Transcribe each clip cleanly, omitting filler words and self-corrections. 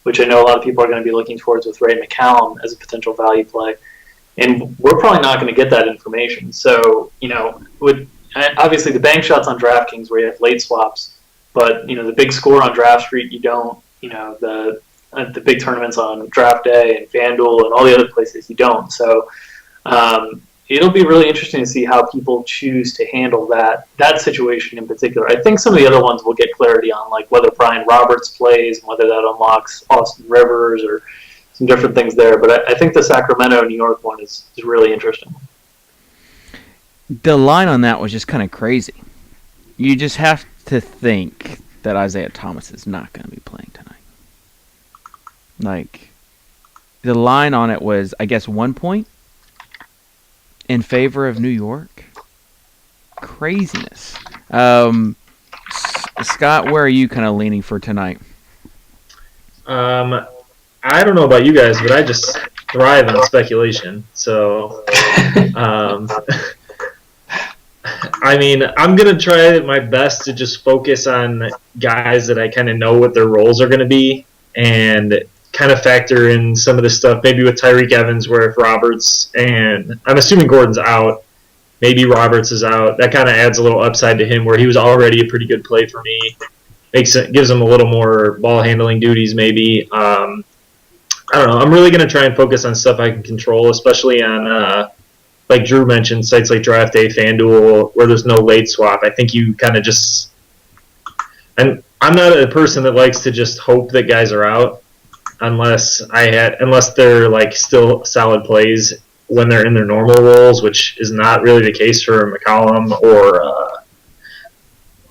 which I know a lot of people are going to be looking towards with Ray McCallum as a potential value play. And we're probably not going to get that information. So, obviously the bank shots on DraftKings where you have late swaps, but, the big score on Draft Street, you don't, the big tournaments on DraftDay and FanDuel and all the other places, you don't. So it'll be really interesting to see how people choose to handle that situation in particular. I think some of the other ones will get clarity on, like whether Brian Roberts plays and whether that unlocks Austin Rivers or some different things there. But I think the Sacramento-New York one is really interesting. The line on that was just kind of crazy. You just have to think that Isaiah Thomas is not going to be playing tonight. Like, the line on it was, I guess, 1 point in favor of New York. Craziness. Scott, where are you kind of leaning for tonight? I don't know about you guys, but I just thrive on speculation. So, I mean, I'm going to try my best to just focus on guys that I kind of know what their roles are going to be and kind of factor in some of the stuff, maybe with Tyreek Evans, where if Roberts and I'm assuming Gordon's out, maybe Roberts is out, that kind of adds a little upside to him where he was already a pretty good play for me. Gives him a little more ball handling duties maybe. I don't know. I'm really going to try and focus on stuff I can control, especially on, like Drew mentioned, sites like DraftDay, FanDuel, where there's no late swap. I think you kind of just – and I'm not a person that likes to just hope that guys are out unless they're like still solid plays when they're in their normal roles, which is not really the case for McCollum or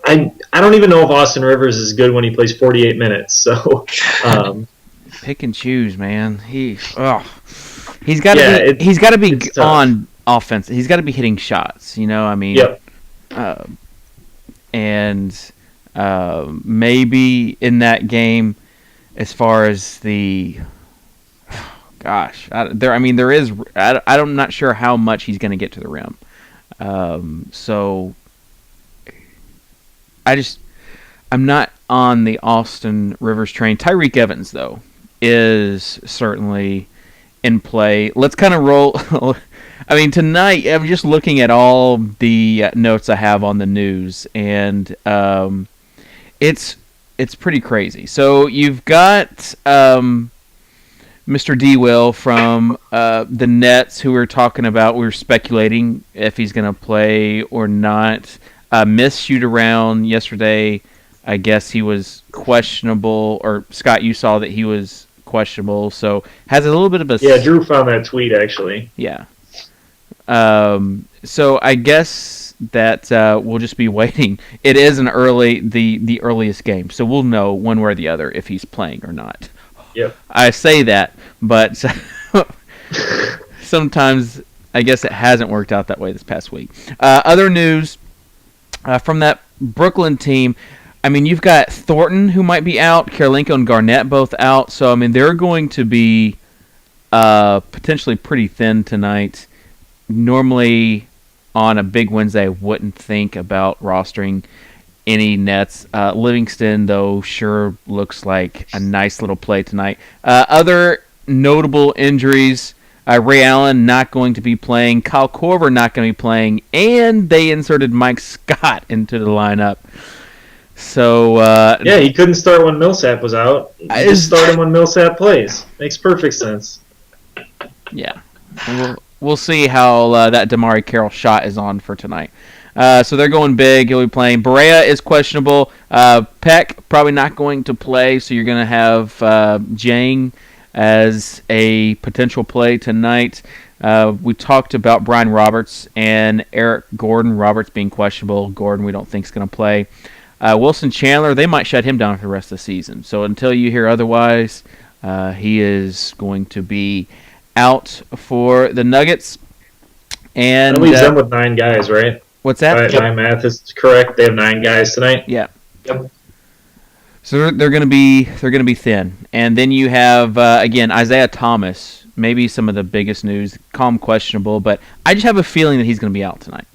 I don't even know if Austin Rivers is good when he plays 48 minutes. So pick and choose, man. He's got to be on offense. He's got to be hitting shots. I mean, yep. And maybe in that game, as far as the there is. I'm not sure how much he's going to get to the rim. So I'm not on the Austin Rivers train. Tyreek Evans, though, is certainly in play. Let's kind of roll. I mean, tonight, I'm just looking at all the notes I have on the news, and it's pretty crazy. So you've got Mr. D. Will from the Nets, who we're talking about. We were speculating if he's going to play or not. Missed shoot around yesterday. I guess he was questionable, or Scott, you saw that he was questionable, so has a little bit of a... Yeah, Drew found that tweet, actually. Yeah. So I guess that we'll just be waiting. It is the earliest game, so we'll know one way or the other if he's playing or not. Yep. I say that, but sometimes I guess it hasn't worked out that way this past week. Other news from that Brooklyn team, I mean, you've got Thornton, who might be out, Karolinko and Garnett both out, so I mean, they're going to be potentially pretty thin tonight. Normally, on a big Wednesday, I wouldn't think about rostering any Nets. Livingston, though, sure looks like a nice little play tonight. Other notable injuries, Ray Allen not going to be playing, Kyle Korver not going to be playing, and they inserted Mike Scott into the lineup. So yeah, he couldn't start when Millsap was out. Just start him when Millsap plays. Makes perfect sense. Yeah. We'll see how that Damari Carroll shot is on for tonight. So they're going big. He'll be playing. Barea is questionable. Peck probably not going to play, so you're going to have Jang as a potential play tonight. We talked about Brian Roberts and Eric Gordon. Roberts being questionable. Gordon we don't think is going to play. Wilson Chandler, they might shut him down for the rest of the season. So until you hear otherwise, he is going to be out for the Nuggets. And that leaves them with 9 guys, right? What's that? My math is correct. They have 9 guys tonight. Yeah. Yep. So they're going to be thin, and then you have again Isaiah Thomas. Maybe some of the biggest news. Calm questionable, but I just have a feeling that he's going to be out tonight.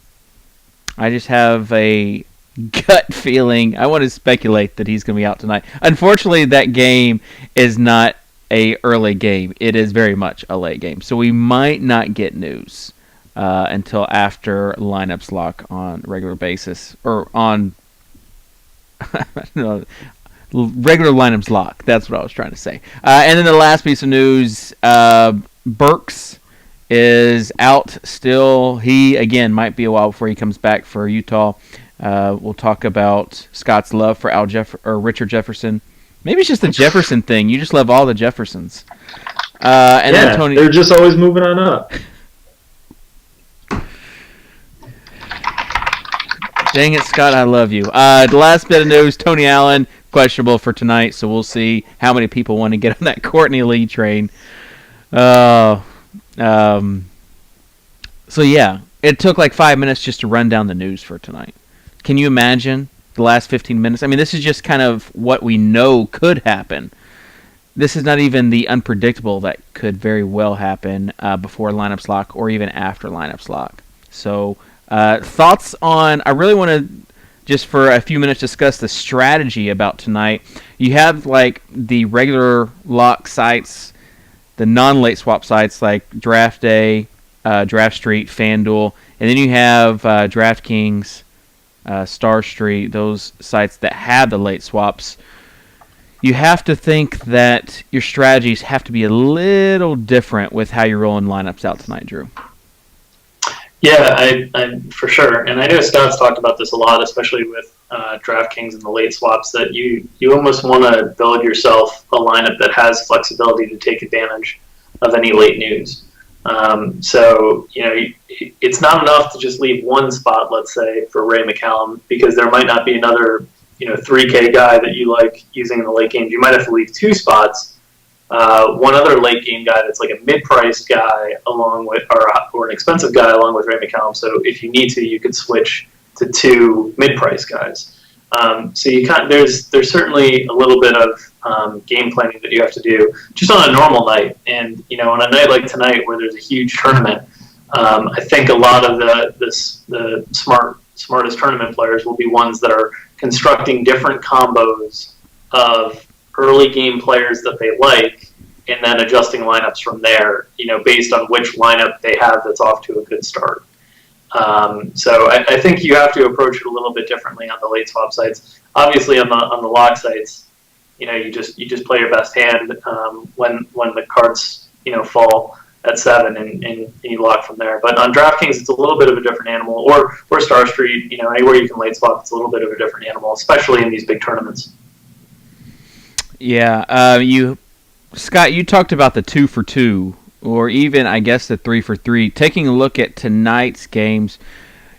I just have a gut feeling, I want to speculate that he's going to be out tonight. Unfortunately, that game is not a early game. It is very much a late game. So we might not get news until after lineups lock on a regular basis. Or on I don't know, regular lineups lock. That's what I was trying to say. And then the last piece of news, Burks is out still. He, again, might be a while before he comes back for Utah. We'll talk about Scott's love for Richard Jefferson. Maybe it's just the Jefferson thing. You just love all the Jeffersons. And yeah, then Tony, they're just always moving on up. Dang it, Scott, I love you. The last bit of news, Tony Allen, questionable for tonight, so we'll see how many people want to get on that Courtney Lee train. So, yeah, it took like 5 minutes just to run down the news for tonight. Can you imagine the last 15 minutes? I mean, this is just kind of what we know could happen. This is not even the unpredictable that could very well happen before lineups lock or even after lineups lock. So, thoughts on... I really want to, just for a few minutes, discuss the strategy about tonight. You have, like, the regular lock sites, the non-late swap sites like DraftDay, DraftStreet, FanDuel, and then you have DraftKings, Star Street, those sites that have the late swaps. You have to think that your strategies have to be a little different with how you're rolling lineups out tonight, Drew. Yeah, I for sure. And I know Scott's talked about this a lot, especially with DraftKings and the late swaps, that you almost want to build yourself a lineup that has flexibility to take advantage of any late news. So, it's not enough to just leave one spot, let's say, for Ray McCallum, because there might not be another, 3K guy that you like using in the late games. You might have to leave two spots. One other late game guy that's like a mid-priced guy along with, or an expensive guy along with Ray McCallum. So if you need to, you could switch to two mid-priced guys. So there's certainly a little bit of game planning that you have to do just on a normal night. And on a night like tonight where there's a huge tournament, I think a lot of the smartest tournament players will be ones that are constructing different combos of early game players that they like, and then adjusting lineups from there, based on which lineup they have that's off to a good start. So I think you have to approach it a little bit differently on the late swap sites. Obviously, on the lock sites, you just play your best hand when the cards fall at 7 and you lock from there. But on DraftKings, it's a little bit of a different animal, or Star Street, anywhere you can late swap, it's a little bit of a different animal, especially in these big tournaments. Yeah, Scott, you talked about the 2 for 2, or even, I guess, the 3 for 3. Taking a look at tonight's games,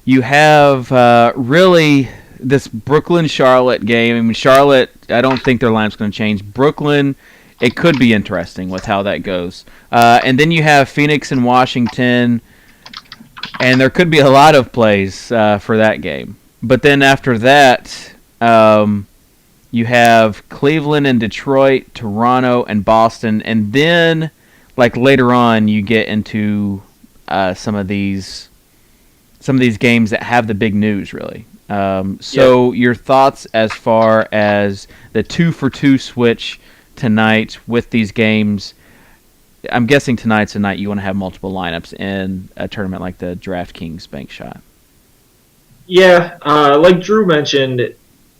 you have really this Brooklyn-Charlotte game. I mean, Charlotte, I don't think their line's going to change. Brooklyn, it could be interesting with how that goes. And then you have Phoenix and Washington, and there could be a lot of plays for that game. But then after that... you have Cleveland and Detroit, Toronto and Boston, and then, like later on, you get into some of these games that have the big news, really. So your thoughts as far as the 2 for 2 switch tonight with these games? I'm guessing tonight's a night you want to have multiple lineups in a tournament like the DraftKings Bank Shot. Yeah, like Drew mentioned.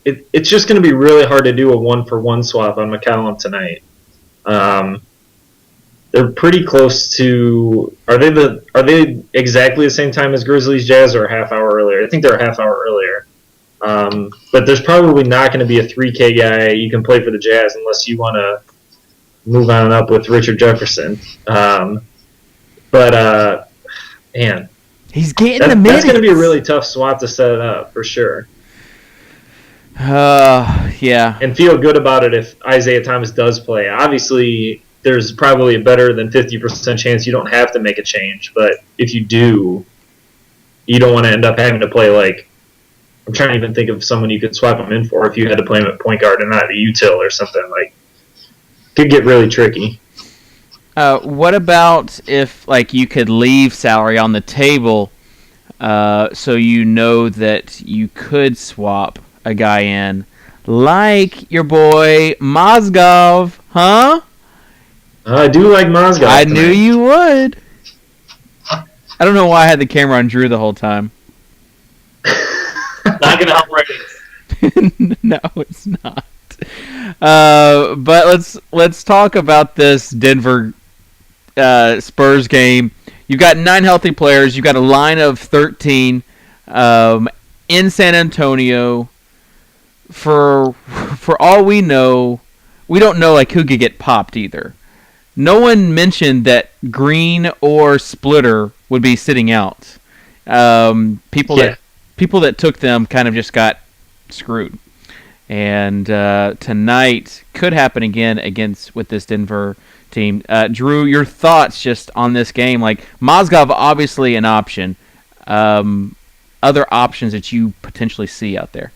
It's just going to be really hard to do a 1-for-1 swap on McCallum tonight. They're pretty close to. Are they exactly the same time as Grizzlies Jazz, or a half hour earlier? I think they're a half hour earlier. But there's probably not going to be a 3K guy you can play for the Jazz unless you want to move on up with Richard Jefferson. Man, he's getting the minutes. That's going to be a really tough swap to set it up for sure. Yeah. And feel good about it if Isaiah Thomas does play. Obviously, there's probably a better than 50% chance you don't have to make a change. But if you do, you don't want to end up having to play like... I'm trying to even think of someone you could swap him in for if you had to play him at point guard and not a util or something. Like, could get really tricky. What about if you could leave salary on the table So you know that you could swap a guy in, like your boy Mozgov, huh? I do like Mozgov. I knew you would. I don't know why I had the camera on Drew the whole time. Not going to help ratings. No, it's not. But let's talk about this Denver Spurs game. You've got 9 healthy players. You've got a line of 13 in San Antonio. For all we know, we don't know like who could get popped either. No one mentioned that Green or Splitter would be sitting out. People that took them kind of just got screwed. And tonight could happen again with this Denver team. Drew, your thoughts just on this game? Like Mozgov, obviously an option. Other options that you potentially see out there?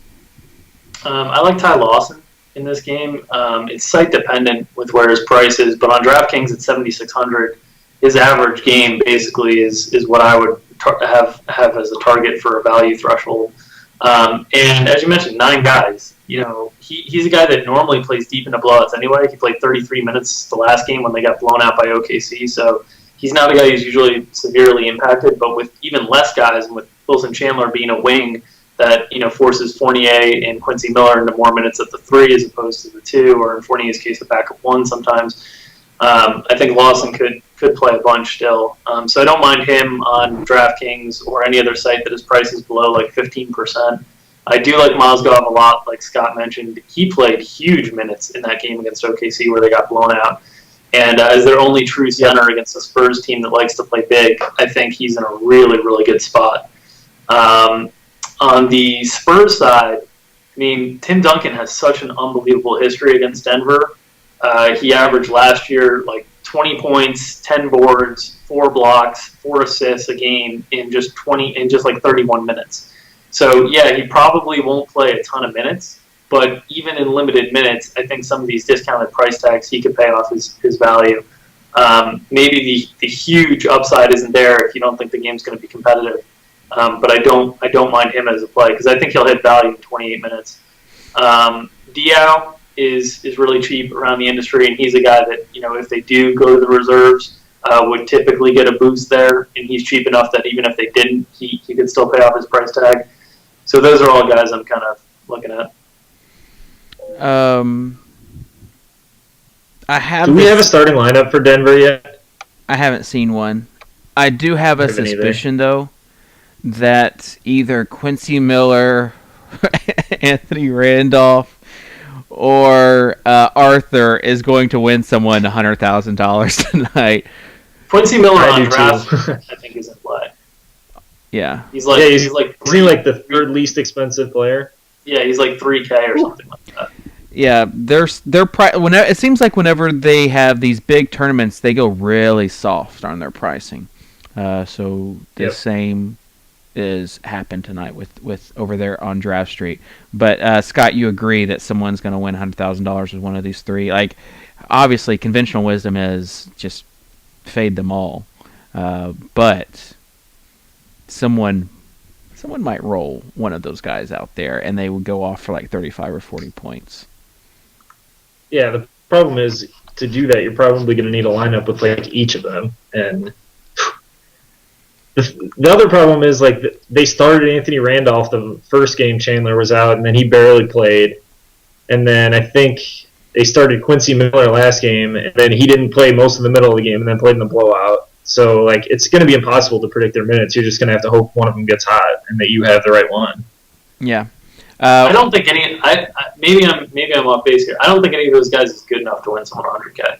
I like Ty Lawson in this game. It's site dependent with where his price is, but on DraftKings at 7,600, his average game basically is what I would have as a target for a value threshold. And as you mentioned, 9 guys. He's a guy that normally plays deep into blowouts anyway. He played 33 minutes the last game when they got blown out by OKC, so he's not a guy who's usually severely impacted. But with even less guys, and with Wilson Chandler being a wing that forces Fournier and Quincy Miller into more minutes at the 3 as opposed to the 2, or in Fournier's case, the backup 1 sometimes. I think Lawson could play a bunch still. So I don't mind him on DraftKings or any other site that his price is below like 15%. I do like Mozgov a lot, like Scott mentioned. He played huge minutes in that game against OKC where they got blown out. And as their only true center against a Spurs team that likes to play big, I think he's in a really, really good spot. On the Spurs side, I mean, Tim Duncan has such an unbelievable history against Denver. He averaged last year like 20 points, 10 boards, 4 blocks, 4 assists a game in just 31 minutes. So yeah, he probably won't play a ton of minutes, but even in limited minutes, I think some of these discounted price tags he could pay off his value. Maybe the huge upside isn't there if you don't think the game's going to be competitive. But I don't mind him as a play because I think he'll hit value in 28 minutes. Diaw is really cheap around the industry, and he's a guy that if they do go to the reserves, would typically get a boost there, and he's cheap enough that even if they didn't, he could still pay off his price tag. So those are all guys I'm kind of looking at. Do we have a starting lineup for Denver yet? I haven't seen one. I do have a suspicion though that either Quincy Miller, Anthony Randolph, or Arthur is going to win someone $100,000 tonight. Quincy Miller on draft, I think, is in play. Yeah. He's like the third least expensive player. Yeah, he's like 3K or something like that. Yeah, whenever it seems like whenever they have these big tournaments, they go really soft on their pricing. So the same is happened tonight with over there on Draft Street. But Scott, you agree that someone's going to win $100,000 with one of these 3? Like, obviously, conventional wisdom is just fade them all. But someone might roll one of those guys out there, and they would go off for like 35 or 40 points. Yeah, the problem is to do that, you're probably going to need a lineup with like each of them, and the other problem is like they started Anthony Randolph the first game Chandler was out, and then he barely played, and then I think they started Quincy Miller last game, and then he didn't play most of the middle of the game, and then played in the blowout. So like it's going to be impossible to predict their minutes. You're just going to have to hope one of them gets hot and that you have the right one. Yeah. I don't think any. Maybe I'm off base here. I don't think any of those guys is good enough to win someone 100K.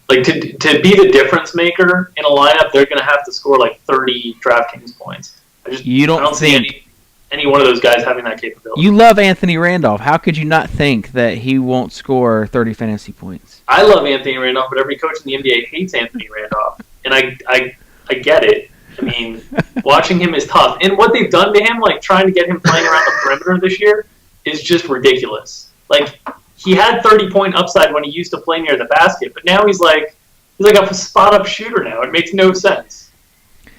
Like to be the difference maker in a lineup, they're going to have to score like 30 DraftKings points. I don't see any one of those guys having that capability. You love Anthony Randolph. How could you not think that he won't score 30 fantasy points? I love Anthony Randolph, but every coach in the NBA hates Anthony Randolph, and I get it. I mean, watching him is tough, and what they've done to him, like trying to get him playing around the perimeter this year, is just ridiculous. Like he had 30-point upside when he used to play near the basket, but now he's like a spot-up shooter now. It makes no sense.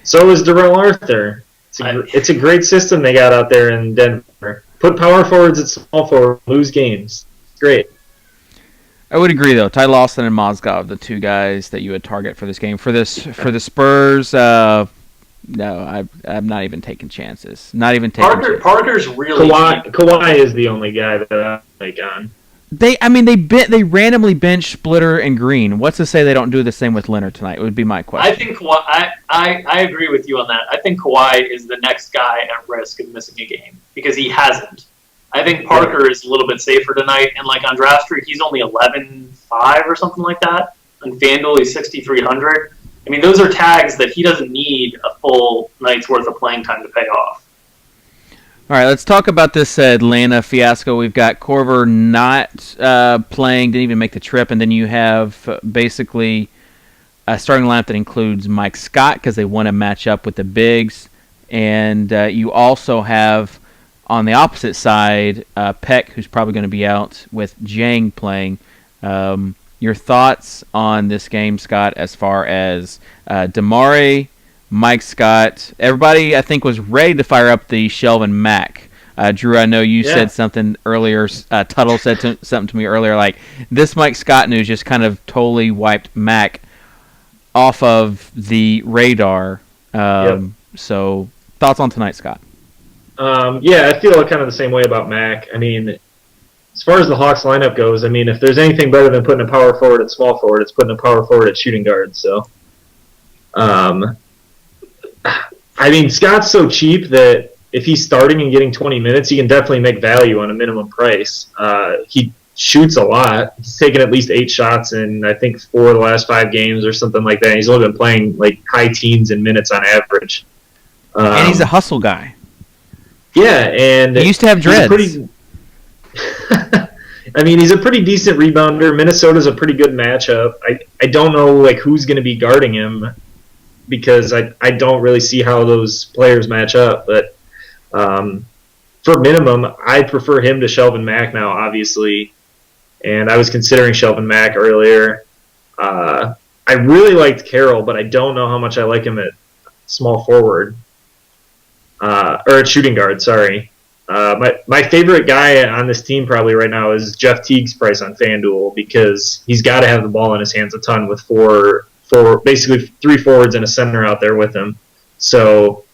So is Darrell Arthur. It's a great system they got out there in Denver. Put power forwards at small forward, lose games. Great. I would agree, though. Ty Lawson and Mozgov, the two guys that you would target for this game. For the Spurs, no, I'm not even taking chances. Not even taking chances. Parker's really Kawhi is the only guy that I like on. They randomly bench Splitter and Green. What's to say they don't do the same with Leonard tonight? Would be my question. I think I agree with you on that. I think Kawhi is the next guy at risk of missing a game because he hasn't. I think Parker is a little bit safer tonight, and like on DraftDay, he's only 11.5 or something like that. On FanDuel, he's 6,300. I mean, those are tags that he doesn't need a full night's worth of playing time to pay off. All right, let's talk about this Atlanta fiasco. We've got Korver not playing, didn't even make the trip, and then you have basically a starting lineup that includes Mike Scott because they want to match up with the bigs, and you also have on the opposite side Peck, who's probably going to be out with Jang playing. Your thoughts on this game, Scott, as far as Damari, Mike Scott, everybody I think was ready to fire up the Shelvin Mack. Drew, I know you said something earlier. Tuttle said something to me earlier, like this Mike Scott news just kind of totally wiped Mack off of the radar. So, thoughts on tonight, Scott? I feel kind of the same way about Mack. I mean, as far as the Hawks lineup goes, I mean, if there's anything better than putting a power forward at small forward, it's putting a power forward at shooting guard. So, I mean, Scott's so cheap that if he's starting and getting 20 minutes, he can definitely make value on a minimum price. He shoots a lot. He's taken at least 8 shots in, I think, 4 of the last 5 games or something like that. He's only been playing like high teens in minutes on average. And he's a hustle guy. Yeah, and he used to have dreads. I mean, he's a pretty decent rebounder. Minnesota's a pretty good matchup. I don't know like who's going to be guarding him because I don't really see how those players match up. But for minimum, I prefer him to Shelvin Mack now, obviously. And I was considering Shelvin Mack earlier. I really liked Carroll, but I don't know how much I like him at small forward. Or at shooting guard, sorry. My favorite guy on this team probably right now is Jeff Teague's price on FanDuel because he's got to have the ball in his hands a ton with basically 3 forwards and a center out there with him. So,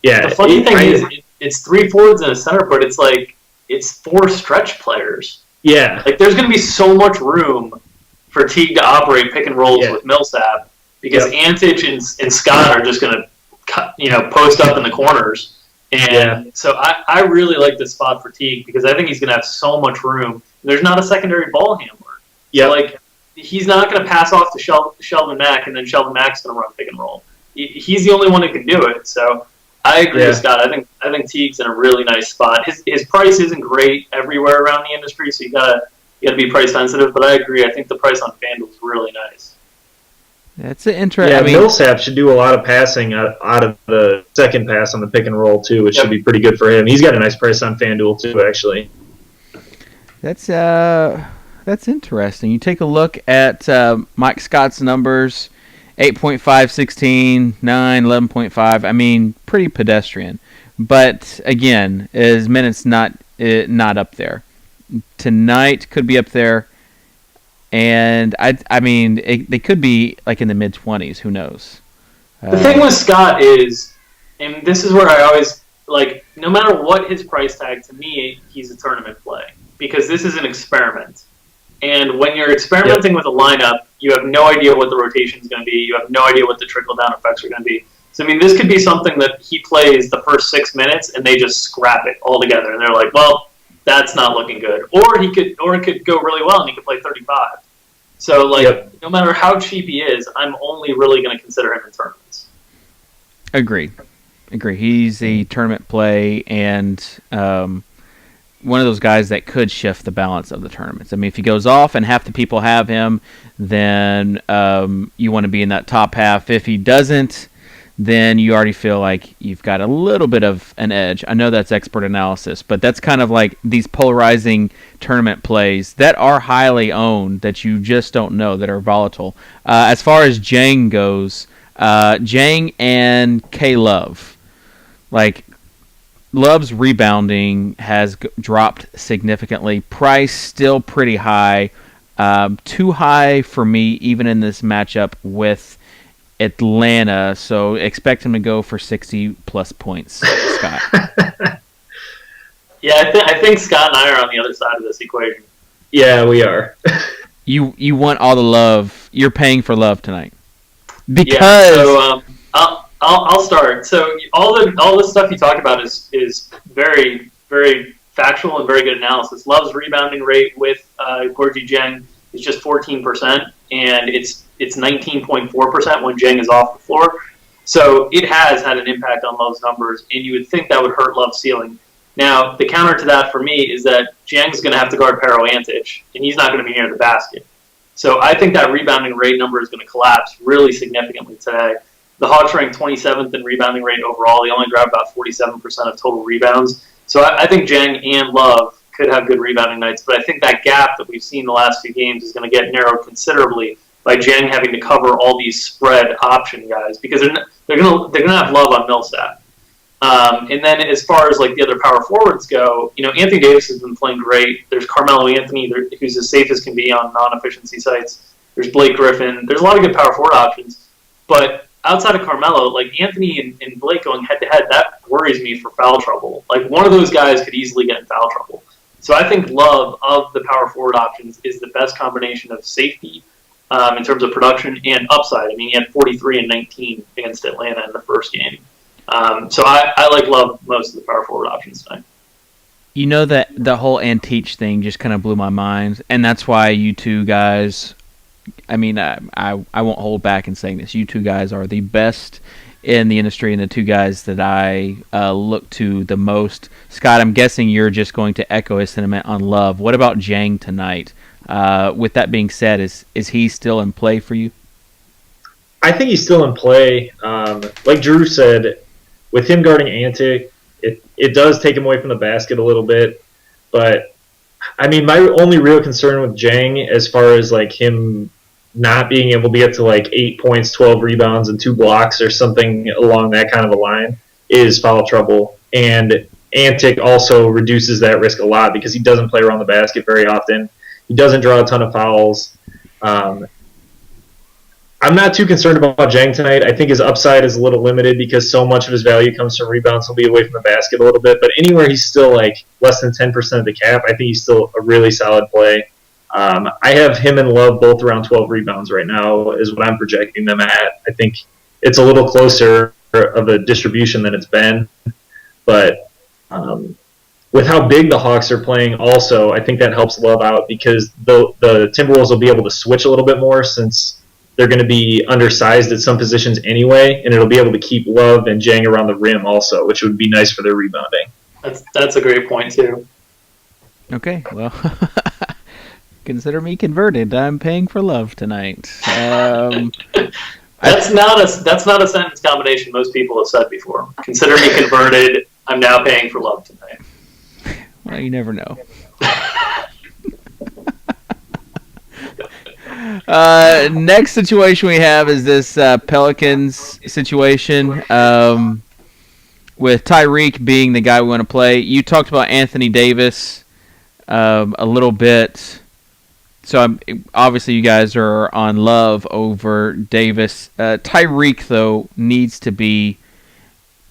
yeah. The funny thing is, it's 3 forwards and a center, but it's 4 stretch players. Yeah. Like, there's going to be so much room for Teague to operate pick and rolls with Millsap because Antich and Scott are just going to post up in the corners. And so I really like this spot for Teague because I think he's going to have so much room. There's not a secondary ball handler. Yeah. So, like, he's not going to pass off to Shelvin Mack, and then Shelvin Mack's going to run pick and roll. He's the only one who can do it. So I agree with Scott. I think Teague's in a really nice spot. His price isn't great everywhere around the industry, so you gotta be price sensitive. But I agree. I think the price on FanDuel is really nice. That's an interesting. Yeah, Millsap should do a lot of passing out of the second pass on the pick and roll too, which should be pretty good for him. He's got a nice price on FanDuel too, actually. That's interesting. You take a look at Mike Scott's numbers: 8.5, 16, 9, 11.5. I mean, pretty pedestrian. But again, his minutes not up there. Tonight could be up there. And I mean, they could be like in the mid-20s. Who knows? The thing with Scott is, and this is where I always like, no matter what his price tag, to me, he's a tournament play because this is an experiment. And when you're experimenting with a lineup, you have no idea what the rotation is going to be. You have no idea what the trickle-down effects are going to be. So I mean, this could be something that he plays the first 6 minutes and they just scrap it altogether, and they're like, well, that's not looking good. Or it could go really well and he could play 35. So, no matter how cheap he is, I'm only really going to consider him in tournaments. Agree. He's a tournament play and one of those guys that could shift the balance of the tournaments. I mean, if he goes off and half the people have him, then you want to be in that top half. If he doesn't, then you already feel like you've got a little bit of an edge. I know that's expert analysis, but that's kind of like these polarizing tournament plays that are highly owned that you just don't know, that are volatile. As far as Jang goes, Jang and K-Love. Like, Love's rebounding has dropped significantly. Price still pretty high. Too high for me, even in this matchup with Atlanta. So expect him to go for 60-plus points, Scott. Yeah, I think Scott and I are on the other side of this equation. Yeah, we are. You want all the love. You're paying for Love tonight. Because... Yeah, so I'll start. So all the stuff you talked about is very, very factual and very good analysis. Love's rebounding rate with Gorgie Dieng is just 14%, and it's 19.4% when Dieng is off the floor. So it has had an impact on Love's numbers, and you would think that would hurt Love's ceiling. Now, the counter to that for me is that Dieng's going to have to guard Pero Antic, and he's not going to be near the basket. So I think that rebounding rate number is going to collapse really significantly today. The Hawks ranked 27th in rebounding rate overall. They only grab about 47% of total rebounds. So I think Dieng and Love could have good rebounding nights, but I think that gap that we've seen the last few games is going to get narrowed considerably by Dieng having to cover all these spread option guys because they're going to have Love on Millsap. And then as far as like the other power forwards go, Anthony Davis has been playing great. There's Carmelo Anthony, who's as safe as can be on non-efficiency sites. There's Blake Griffin. There's a lot of good power forward options, but outside of Carmelo, like Anthony and Blake going head-to-head, that worries me for foul trouble. Like one of those guys could easily get in foul trouble. So I think Love of the power forward options is the best combination of safety in terms of production and upside. I mean, he had 43 and 19 against Atlanta in the first game. So I like Love most of the power forward options tonight. You know that the whole Antic thing just kind of blew my mind, and that's why you two guys... I mean, I won't hold back in saying this. You two guys are the best in the industry and the two guys that I look to the most. Scott, I'm guessing you're just going to echo his sentiment on Love. What about Dieng tonight? With that being said, is he still in play for you? I think he's still in play. Like Drew said, with him guarding Antic, it does take him away from the basket a little bit, but I mean, my only real concern with Dieng, as far as like him not being able to get to like 8 points, 12 rebounds, and 2 blocks or something along that kind of a line, is foul trouble. And Antic also reduces that risk a lot because he doesn't play around the basket very often. He doesn't draw a ton of fouls. I'm not too concerned about Dieng tonight. I think his upside is a little limited because so much of his value comes from rebounds. He'll be away from the basket a little bit. But anywhere he's still like less than 10% of the cap, I think he's still a really solid play. I have him and Love both around 12 rebounds right now is what I'm projecting them at. I think it's a little closer of a distribution than it's been. But with how big the Hawks are playing also, I think that helps Love out because the Timberwolves will be able to switch a little bit more since they're going to be undersized at some positions anyway, and it'll be able to keep Love and Dieng around the rim also, which would be nice for their rebounding. That's a great point too. Okay, well, consider me converted. I'm paying for Love tonight. That's not a sentence combination most people have said before. Consider me converted. I'm now paying for Love tonight. Well, you never know. Next situation we have is this Pelicans situation with Tyreek being the guy we want to play. You talked about Anthony Davis a little bit. So obviously you guys are on Love over Davis. Tyreek, though, needs to be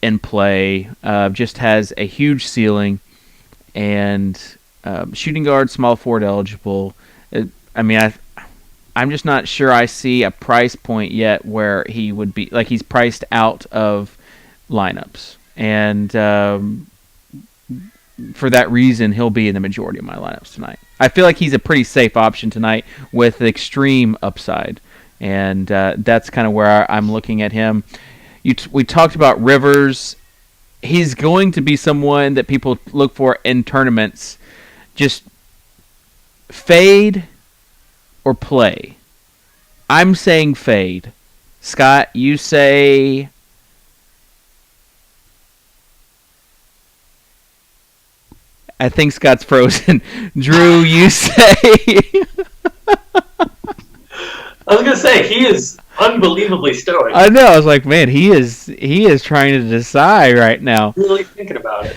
in play. Just has a huge ceiling. And shooting guard, small forward eligible. I'm just not sure I see a price point yet where he would be, like he's priced out of lineups. And for that reason, he'll be in the majority of my lineups tonight. I feel like he's a pretty safe option tonight with extreme upside. And that's kind of where I'm looking at him. We talked about Rivers. He's going to be someone that people look for in tournaments. Just fade or play. I'm saying fade. Scott, you say... I think Scott's frozen. Drew, you say... I was going to say, he is unbelievably stoic. I know. I was like, man, he is trying to decide right now. Really thinking about it.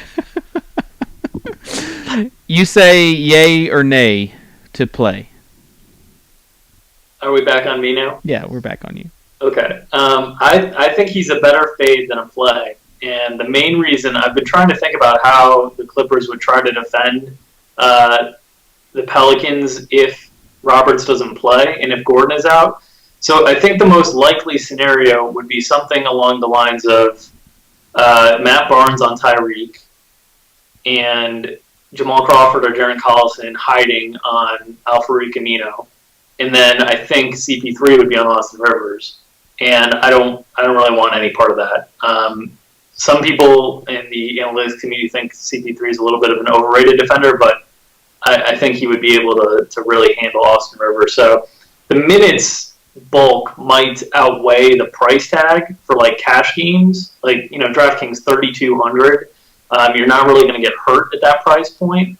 You say yay or nay to play? Are we back on me now? Yeah, we're back on you. Okay. I think he's a better fade than a play. And the main reason, I've been trying to think about how the Clippers would try to defend the Pelicans if Roberts doesn't play and if Gordon is out. So I think the most likely scenario would be something along the lines of Matt Barnes on Tyreek and Jamal Crawford or Darren Collison hiding on Al-Farouq Amino. And then I think CP3 would be on Austin Rivers. And I don't really want any part of that. Some people in the analytics community think CP3 is a little bit of an overrated defender, but I think he would be able to really handle Austin Rivers. So the minutes bulk might outweigh the price tag for like cash games. Like, DraftKings 3,200. You're not really going to get hurt at that price point.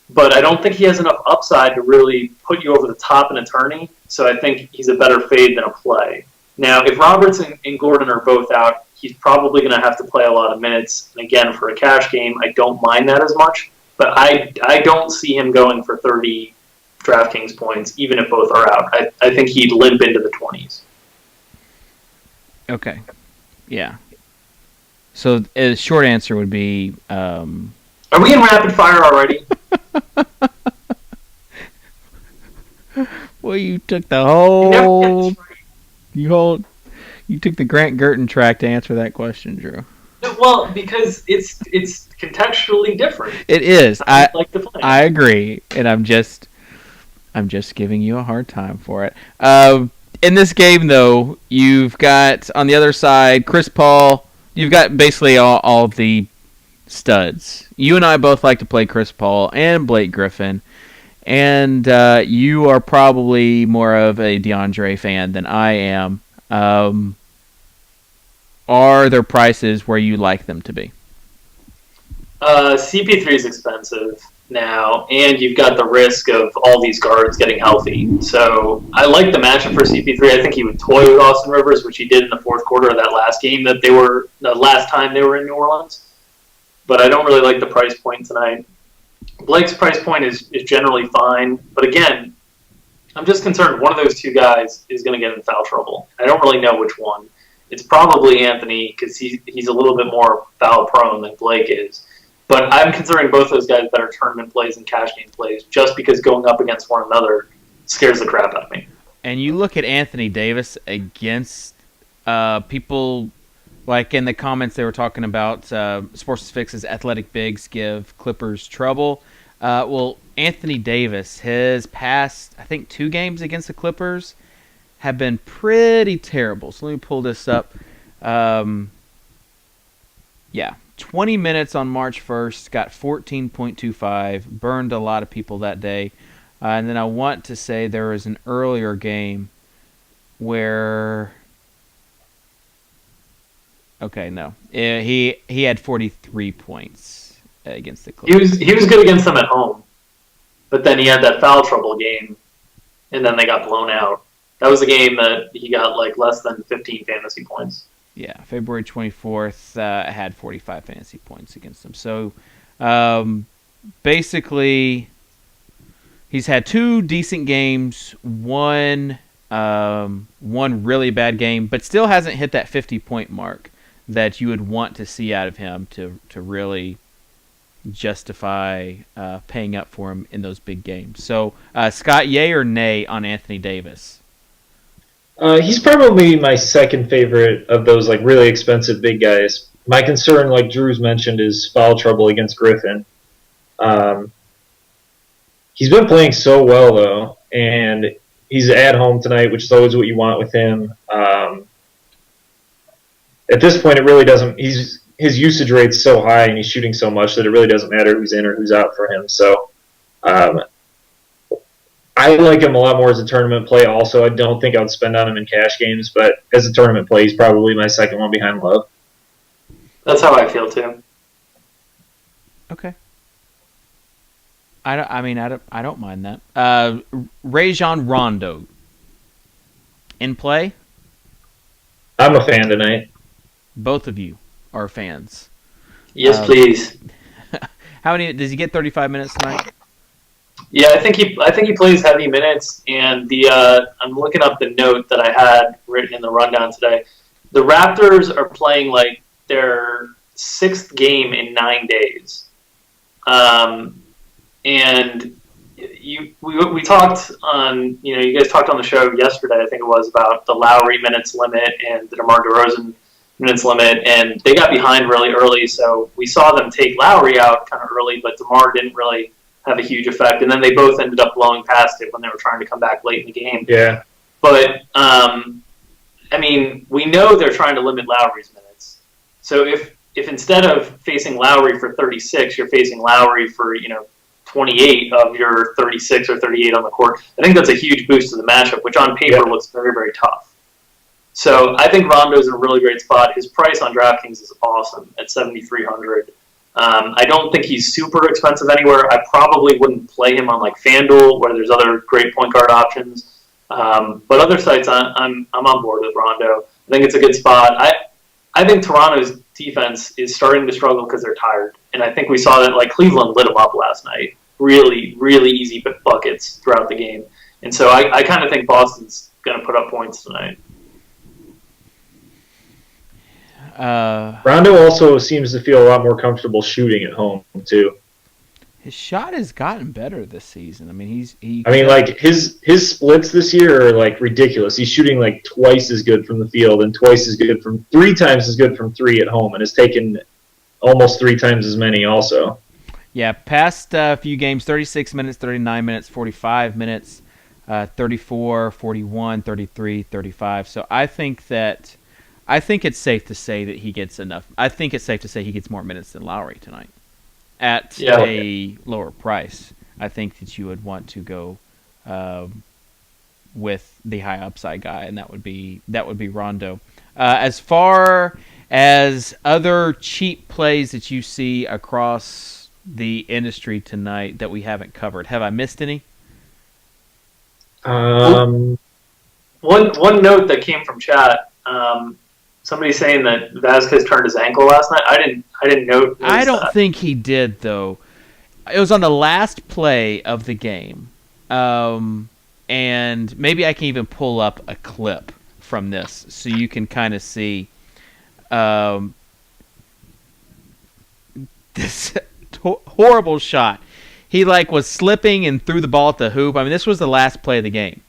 But I don't think he has enough upside to really put you over the top in a tourney. So I think he's a better fade than a play. Now, if Roberts and Gordon are both out, he's probably going to have to play a lot of minutes. And again, for a cash game, I don't mind that as much. But I don't see him going for 30 DraftKings points, even if both are out. I think he'd limp into the 20s. Okay. Yeah. So a short answer would be... Are we in rapid fire already? Well, you took the whole... You took the Grant Girton track to answer that question, Drew. Well, because it's contextually different. It is. I like to play. I agree, and I'm just giving you a hard time for it. In this game, though, you've got on the other side Chris Paul. You've got basically all the studs. You and I both like to play Chris Paul and Blake Griffin, and you are probably more of a DeAndre fan than I am. Are there prices where you like them to be? CP3 is expensive now, and you've got the risk of all these guards getting healthy. So I like the matchup for CP3. I think he would toy with Austin Rivers, which he did in the fourth quarter of that last game the last time they were in New Orleans. But I don't really like the price point tonight. Blake's price point is generally fine, but again, I'm just concerned one of those two guys is going to get in foul trouble. I don't really know which one. It's probably Anthony because he's a little bit more foul prone than Blake is. But I'm considering both those guys better tournament plays and cash game plays just because going up against one another scares the crap out of me. And you look at Anthony Davis against people like in the comments they were talking about Sports Fix's athletic bigs give Clippers trouble. Well, Anthony Davis, his past, I think, 2 games against the Clippers have been pretty terrible. So let me pull this up. 20 minutes on March 1st, got 14.25, burned a lot of people that day. And then I want to say there was an earlier game where... Okay, no. He had 43 points against the Clippers. He was good against them at home. But then he had that foul trouble game, and then they got blown out. That was a game that he got like less than 15 fantasy points. Yeah, February 24th, had 45 fantasy points against them. So, basically, he's had 2 decent games, one really bad game, but still hasn't hit that 50-point mark that you would want to see out of him to really justify paying up for him in those big games. So, Scott, yay or nay on Anthony Davis? He's probably my second favorite of those like really expensive big guys. My concern, like Drew's mentioned, is foul trouble against Griffin. He's been playing so well though, and he's at home tonight, which is always what you want with him. At this point, it really doesn't. His usage rate's so high, and he's shooting so much that it really doesn't matter who's in or who's out for him. So. I like him a lot more as a tournament play also. I don't think I would spend on him in cash games, but as a tournament play, he's probably my second one behind Love. That's how I feel too. Okay. I don't mind that. Rajon Rondo. in play? I'm a fan tonight. Both of you are fans. Yes, please. How many does he get? 35 minutes tonight. Yeah, I think he plays heavy minutes, and I'm looking up the note that I had written in the rundown today. The Raptors are playing like their 6th game in 9 days, and we talked on you guys talked on the show yesterday, I think it was, about the Lowry minutes limit and the DeMar DeRozan minutes limit, and they got behind really early, so we saw them take Lowry out kind of early, but DeMar didn't really have a huge effect, and then they both ended up blowing past it when they were trying to come back late in the game. Yeah. But, I mean, we know they're trying to limit Lowry's minutes. So if instead of facing Lowry for 36, you're facing Lowry for, 28 of your 36 or 38 on the court, I think that's a huge boost to the matchup, which on paper looks very, very tough. So I think Rondo's in a really great spot. His price on DraftKings is awesome at $7,300. I don't think he's super expensive anywhere. I probably wouldn't play him on like FanDuel, where there's other great point guard options. But other sites, I'm on board with Rondo. I think it's a good spot. I think Toronto's defense is starting to struggle because they're tired, and I think we saw that like Cleveland lit them up last night. Really, really easy buckets throughout the game, and so I kind of think Boston's going to put up points tonight. Rondo also seems to feel a lot more comfortable shooting at home too. His shot has gotten better this season. I mean, his splits this year are like ridiculous. He's shooting like twice as good from the field and twice as good from 3 times as good from 3 at home, and has taken almost 3 times as many also. Yeah, past few games: 36 minutes, 39 minutes, 45 minutes, 34, 41, 33, 35. So I think it's safe to say that he gets enough. I think it's safe to say he gets more minutes than Lowry tonight at a lower price. I think that you would want to go with the high upside guy, and that would be Rondo. As far as other cheap plays that you see across the industry tonight that we haven't covered, have I missed any? One note that came from chat. Somebody saying that Vasquez turned his ankle last night. I didn't note. I don't think he did, though. It was on the last play of the game, and maybe I can even pull up a clip from this so you can kind of see this horrible shot. He was slipping and threw the ball at the hoop. I mean, this was the last play of the game.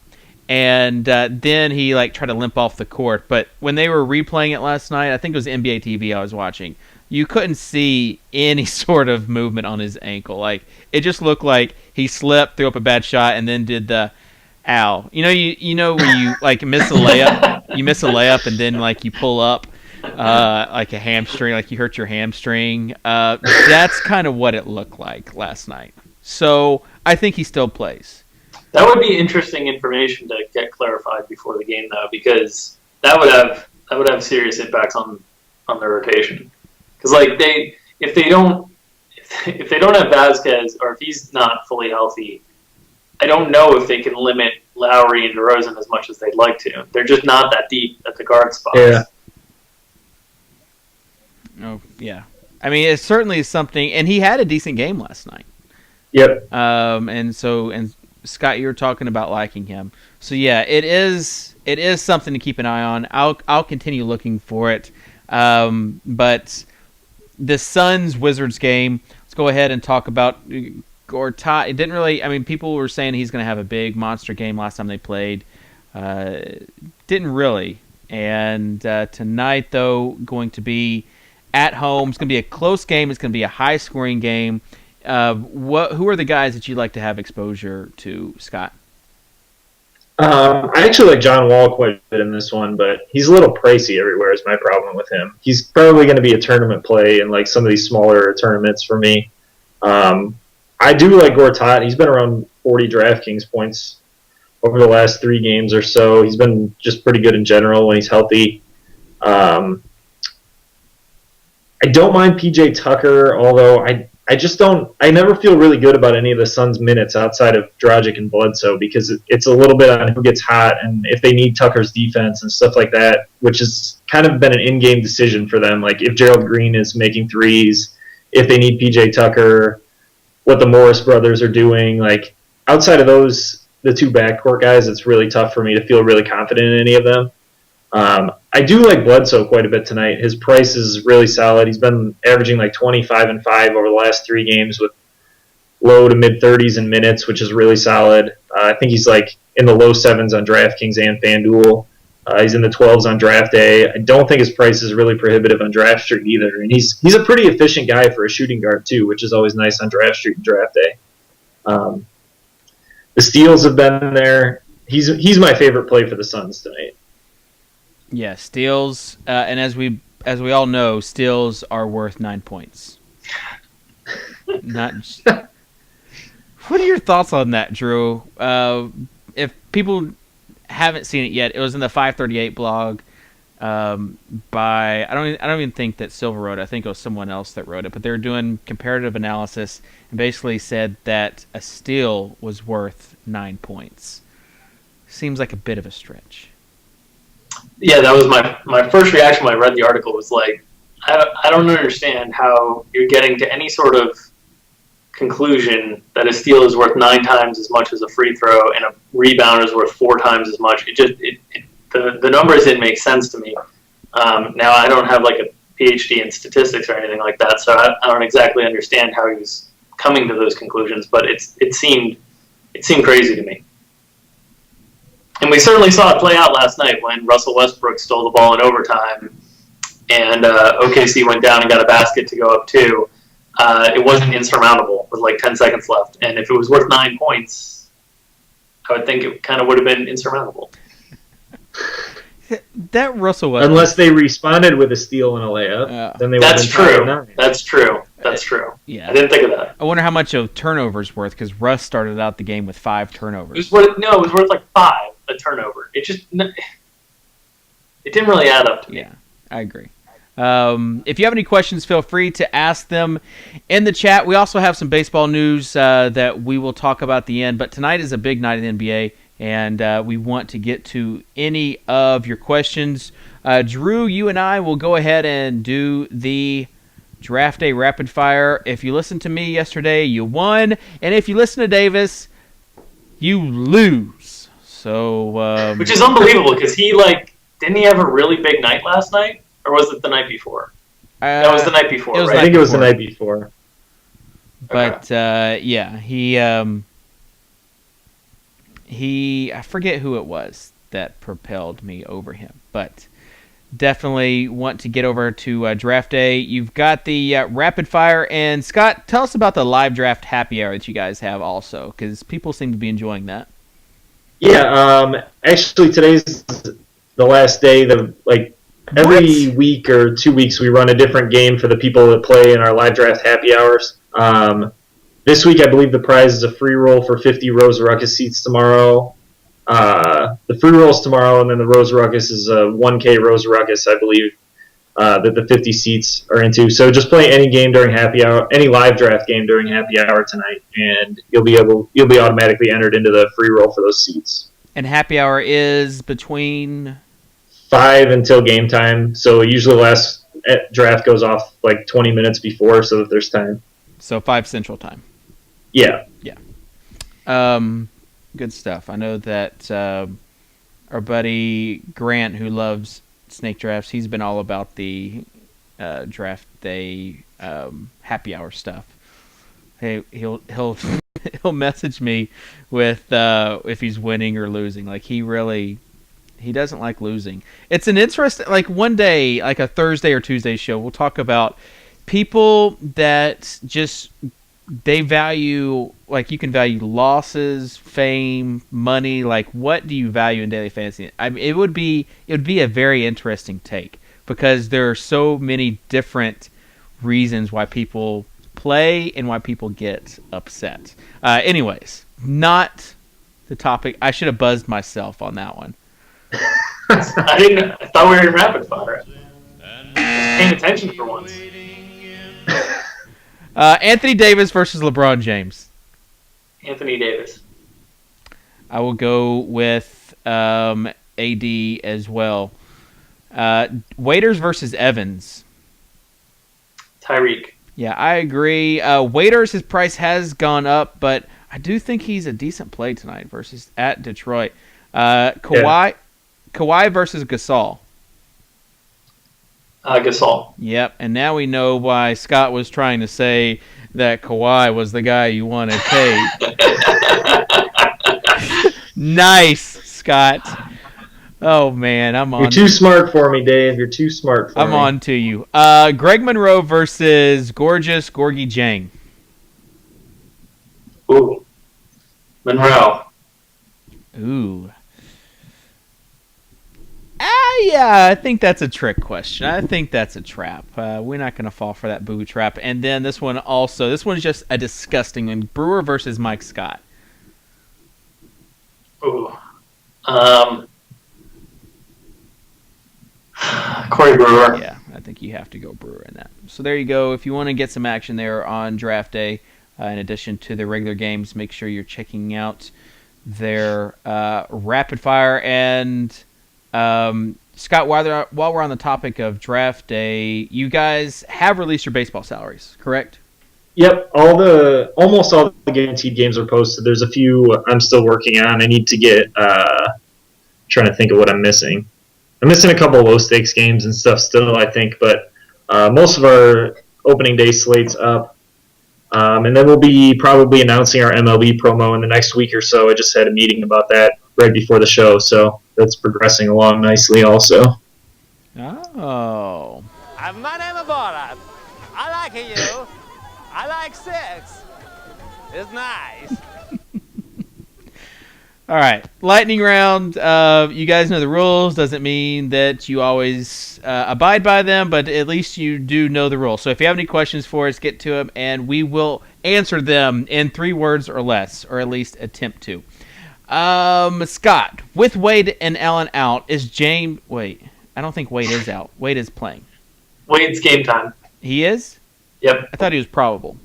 And then he tried to limp off the court. But when they were replaying it last night, I think it was NBA TV I was watching, you couldn't see any sort of movement on his ankle. It just looked like he slipped, threw up a bad shot, and then did the ow. Where you miss a layup, you miss a layup, and then you pull up like a hamstring, you hurt your hamstring. That's kind of what it looked like last night. So I think he still plays. That would be interesting information to get clarified before the game, though, because that would have serious impacts on their rotation. Because if they don't have Vasquez, or if he's not fully healthy, I don't know if they can limit Lowry and DeRozan as much as they'd like to. They're just not that deep at the guard spots. Yeah. Oh yeah. I mean, it certainly is something, and he had a decent game last night. Yep. And Scott, you were talking about liking him. So yeah, it is something to keep an eye on. I'll continue looking for it. But the Suns-Wizards game, let's go ahead and talk about Gortat. It didn't really, I mean, people were saying he's going to have a big monster game last time they played. Didn't really. And tonight, though, going to be at home. It's going to be a close game. It's going to be a high-scoring game. Who are the guys that you'd like to have exposure to, Scott? I actually like John Wall quite a bit in this one, but he's a little pricey everywhere is my problem with him. He's probably going to be a tournament play in some of these smaller tournaments for me. I do like Gortat. He's been around 40 DraftKings points over the last 3 games or so. He's been just pretty good in general when he's healthy. I don't mind PJ Tucker, although I I never feel really good about any of the Suns' minutes outside of Dragic and Bledsoe because it's a little bit on who gets hot and if they need Tucker's defense and stuff like that, which has kind of been an in-game decision for them. Like if Gerald Green is making threes, if they need PJ Tucker, what the Morris brothers are doing. Like outside of those, the two backcourt guys, it's really tough for me to feel really confident in any of them. I do like Bledsoe quite a bit tonight. His price is really solid. He's been averaging like 25 and 5 over the last 3 games with low to mid 30s in minutes, which is really solid. I think he's like in the low 7s on DraftKings and FanDuel. He's in the 12s on DraftDay. I don't think his price is really prohibitive on DraftStreet either. And he's a pretty efficient guy for a shooting guard too, which is always nice on DraftStreet and DraftDay. The steals have been there. He's my favorite play for the Suns tonight. Yeah, steals, and as we all know, steals are worth 9 points. Not. What are your thoughts on that, Drew? If people haven't seen it yet, it was in the 538 blog by I don't even think that Silver wrote it. I think it was someone else that wrote it. But they were doing comparative analysis and basically said that a steal was worth 9 points. Seems like a bit of a stretch. Yeah, that was my first reaction when I read the article was like, I don't understand how you're getting to any sort of conclusion that a steal is worth 9 times as much as a free throw and a rebound is worth 4 times as much. The numbers didn't make sense to me. Now I don't have like a PhD in statistics or anything like that, so I don't exactly understand how he was coming to those conclusions, but it seemed crazy to me. And we certainly saw it play out last night when Russell Westbrook stole the ball in overtime and OKC went down and got a basket to go up 2. It wasn't insurmountable with like 10 seconds left. And if it was worth 9 points, I would think it kind of would have been insurmountable. That Russell Westbrook... Unless they responded with a steal and a layup, then they would have been true. 9. That's true. That's true. Yeah. I didn't think of that. I wonder how much a turnover is worth because Russ started out the game with 5 turnovers. It was worth like 5 a turnover. It didn't really add up to me. Yeah, I agree. If you have any questions, feel free to ask them in the chat. We also have some baseball news that we will talk about at the end, but tonight is a big night in the NBA, and we want to get to any of your questions. Drew, you and I will go ahead and do the Draft Day Rapid Fire. If you listened to me yesterday, you won, and if you listen to Davis, you lose. So, which is unbelievable because didn't he have a really big night last night? Or was it the night before? That was the night before, right? I think it was the night before. But, yeah, he I forget who it was that propelled me over him. But definitely want to get over to Draft Day. You've got the Rapid Fire. And, Scott, tell us about the live draft happy hour that you guys have also, because people seem to be enjoying that. Yeah, actually today's the last day. Every week or 2 weeks, we run a different game for the people that play in our live draft happy hours. This week, I believe the prize is a free roll for 50 Rose Ruckus seats tomorrow. The free roll's tomorrow, and then the Rose Ruckus is a 1K Rose Ruckus, I believe, that the 50 seats are into. So just play any game during happy hour, any live draft game during happy hour tonight, and you'll be automatically entered into the free roll for those seats. And happy hour is between 5 until game time. So usually the last draft goes off like 20 minutes before, so that there's time. So 5 Central Time. Yeah. Yeah. Good stuff. I know that our buddy Grant, who loves snake drafts, he's been all about the Draft Day happy hour stuff. Hey, he'll he'll message me with if he's winning or losing. Like he doesn't like losing. It's an interesting, like one day, like a Thursday or Tuesday show, we'll talk about people that just, they value, like you can value losses, fame, money. Like what do you value in daily fantasy? I mean, it would be a very interesting take because there are so many different reasons why people play and why people get upset. Anyways, not the topic. I should have buzzed myself on that one. I thought we were in rapid fire. Paying attention for once. Anthony Davis versus LeBron James. Anthony Davis. I will go with AD as well. Waiters versus Evans. Tyreek. Yeah, I agree. Waiters, his price has gone up, but I do think he's a decent play tonight versus at Detroit. Kawhi versus Gasol. Gasol. Yep, and now we know why Scott was trying to say that Kawhi was the guy you want to take. Nice, Scott. Oh, man, I'm on. You're too smart for me, Dave. You're too smart for me. I'm on to you. Greg Monroe versus Gorgeous Gorgie Jang. Ooh. Monroe. Ooh. Yeah, I think that's a trick question. I think that's a trap. We're not going to fall for that boo trap. And then this one is just a disgusting one. Brewer versus Mike Scott. Ooh. Corey Brewer. Yeah, I think you have to go Brewer in that. So there you go. If you want to get some action there on draft day, in addition to the regular games, make sure you're checking out their rapid fire. And Scott, while we're on the topic of draft day, you guys have released your baseball salaries, correct? Yep, almost all the guaranteed games are posted. There's a few I'm still working on. I need to get trying to think of what I'm missing. I'm missing a couple of low stakes games and stuff still, I think, but most of our opening day slate's up. And then we'll be probably announcing our MLB promo in the next week or so. I just had a meeting about that right before the show, so that's progressing along nicely also. Oh. My name is Borat. I like you. I like sex. It's nice. All right, lightning round. You guys know the rules. Doesn't mean that you always abide by them, but at least you do know the rules. So if you have any questions for us, get to them, and we will answer them in 3 words or less, or at least attempt to. Scott, with Wade and Allen out, is James... Wait, I don't think Wade is out. Wade is playing. Wade's game time. He is? Yep. I thought he was probable.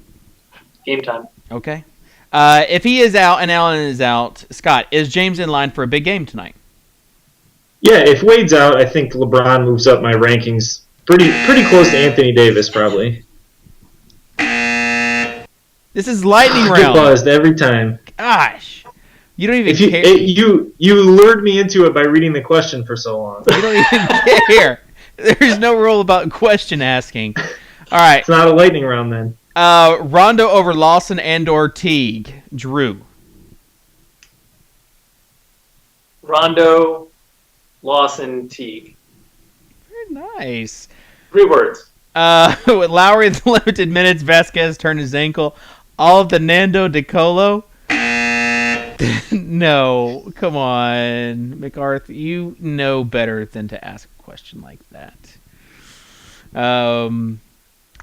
Game time. Okay. If he is out and Allen is out, Scott, is James in line for a big game tonight? Yeah, if Wade's out, I think LeBron moves up my rankings pretty close to Anthony Davis, probably. This is lightning Get round. buzzed every time. Gosh. You don't even If you, care. you lured me into it by reading the question for so long. You don't even care. There's no rule about question asking. All right. It's not a lightning round then. Rondo over Lawson and or Teague. Drew. Rondo, Lawson, Teague. Very nice. 3 words. With Lowry in the limited minutes, Vasquez turned his ankle. All of the Nando DeColo. No, come on, MacArthur. You know better than to ask a question like that.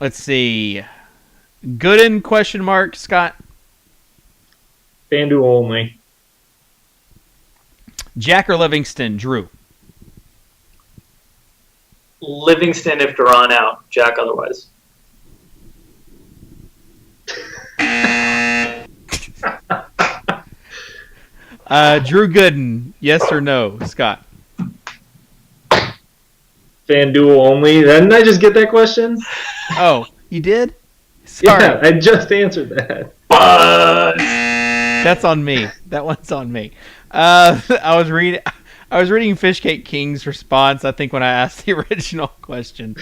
Let's see. Gooden, question mark, Scott. FanDuel only. Jack or Livingston, Drew. Livingston if Duran out. Jack otherwise. Drew Gooden, yes or no, Scott? FanDuel only. Didn't I just get that question? Oh, you did? Sorry. Yeah, I just answered that. That's on me. That one's on me. I was reading Fishcake King's response, I think, when I asked the original question.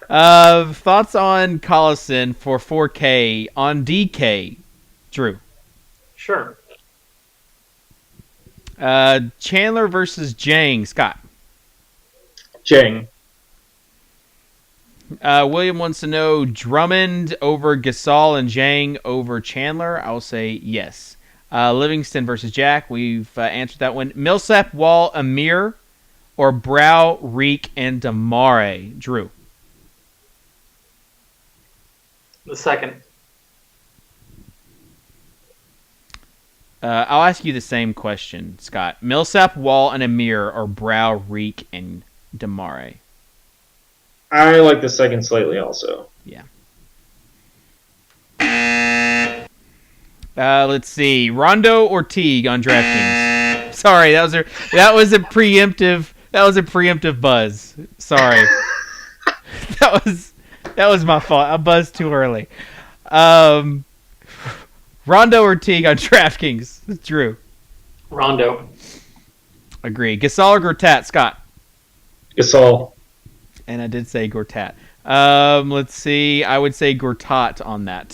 Thoughts on Collison for 4K on DK, Drew? Sure. Chandler versus Jang, Scott. Jang. William wants to know Drummond over Gasol and Jang over Chandler. I'll say yes. Livingston versus Jack. We've answered that one. Millsap, Wall, Amir, or Brow, Reek, and Damare. Drew. The second. I'll ask you the same question, Scott. Millsap, Wall, and Amir, or Brow, Reek, and Damare. I like the second slightly also. Yeah. Let's see. Rondo or Teague on DraftKings? Sorry, that was a preemptive buzz. Sorry. that was my fault. I buzzed too early. Rondo or Teague on DraftKings? Drew. Rondo. Agree. Gasol or Gortat? Scott. Gasol. And I did say Gortat. Let's see. I would say Gortat on that.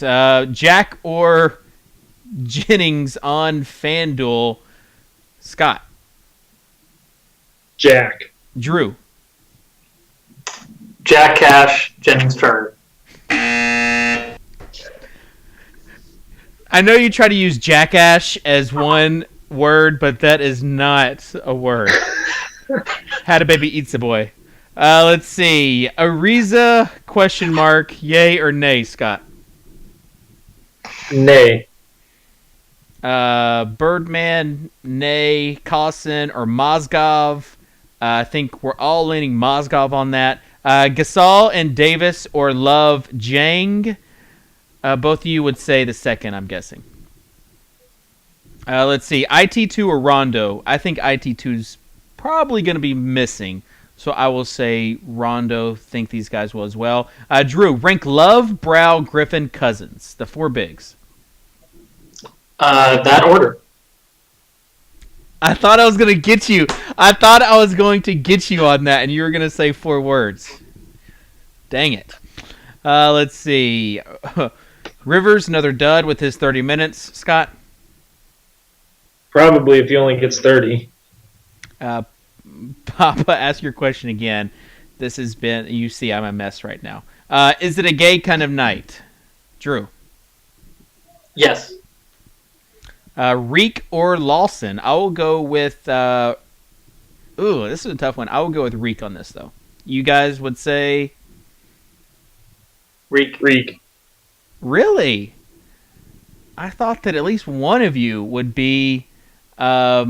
Jack or Jennings on FanDuel? Scott. Jack. Drew. Jack Cash, Jennings turn. I know you try to use jackass as one word, but that is not a word. Had a baby eats a boy. Let's see. Ariza, question mark, yay or nay, Scott? Nay. Birdman, nay. Collison or Mozgov? I think we're all leaning Mozgov on that. Gasol and Davis or Love Jang? Both of you would say the second, I'm guessing. Let's see. IT2 or Rondo? I think IT2's probably going to be missing. So I will say Rondo. Think these guys will as well. Drew, rank Love, Brow, Griffin, Cousins. The four bigs. That order. I thought I was going to get you. I thought I was going to get you on that, and you were going to say four words. Dang it. Let's see. Rivers, another dud with his 30 minutes. Scott? Probably if he only gets 30. Papa, ask your question again. This has been, you see I'm a mess right now. Is it a gay kind of night? Drew? Yes. Reek or Lawson? I will go with, this is a tough one. I will go with Reek on this, though. You guys would say? Reek. Really? I thought that at least one of you would be off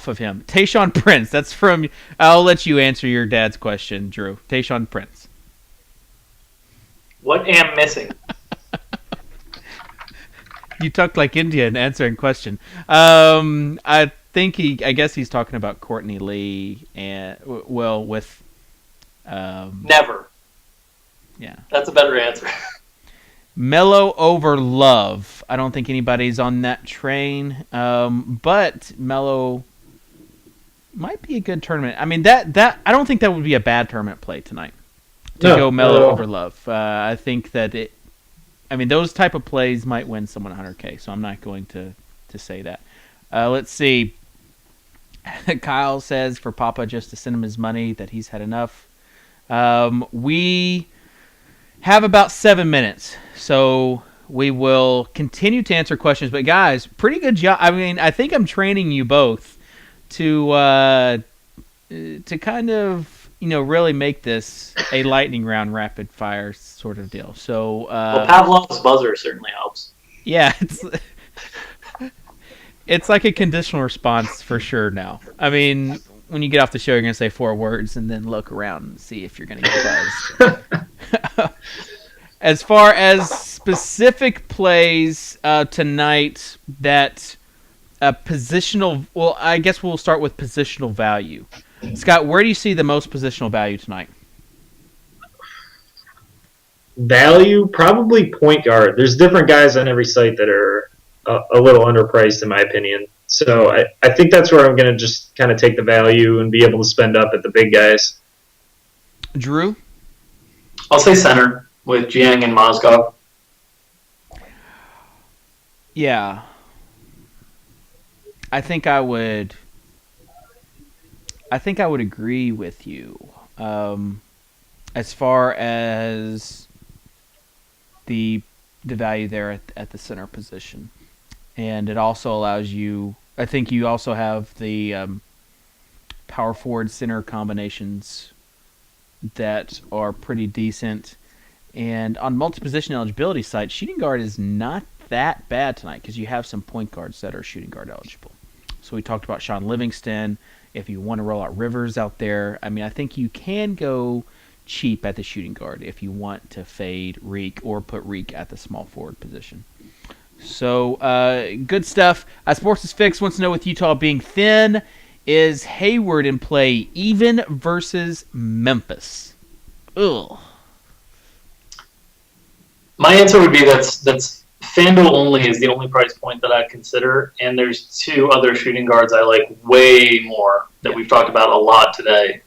of him. Tayshaun Prince. That's from... I'll let you answer your dad's question, Drew. Tayshaun Prince. What am missing? You talked like Indian answering question. I guess he's talking about Courtney Lee and with Never. Yeah. That's a better answer. Melo over Love. I don't think anybody's on that train. But Melo might be a good tournament. I mean that I don't think that would be a bad tournament play tonight. To go Melo over Love. I think that those type of plays might win someone 100K, so I'm not going to say that. Let's see. Kyle says for Papa just to send him his money that he's had enough. We have about 7 minutes, so we will continue to answer questions. But guys, pretty good job. I mean, I think I'm training you both to kind of really make this a lightning round, rapid fire sort of deal. So Pavlov's buzzer certainly helps. Yeah, it's like a conditional response for sure now. I mean, when you get off the show, you're going to say 4 words and then look around and see if you're going to get buzzed. As far as specific plays tonight that positional... Well, I guess we'll start with positional value. Scott, where do you see the most positional value tonight? Value? Probably point guard. There's different guys on every site that are a little underpriced, in my opinion. So I think that's where I'm going to just kind of take the value and be able to spend up at the big guys. Drew? I'll say center with Jiang and Mozgov. Yeah. I think I would agree with you. As far as the value there at the center position. And it also allows you, I think you also have the power forward center combinations that are pretty decent. And on multi-position eligibility sites, shooting guard is not that bad tonight because you have some point guards that are shooting guard eligible. So we talked about Sean Livingston. If you want to roll out Rivers out there, I mean, I think you can go cheap at the shooting guard if you want to fade Reek or put Reek at the small forward position. So, good stuff. Sports is Fixed wants to know, with Utah being thin, is Hayward in play even versus Memphis? Ugh. My answer would be that's FanDuel only is the only price point that I'd consider, and there's two other shooting guards I like way more that we've talked about a lot today.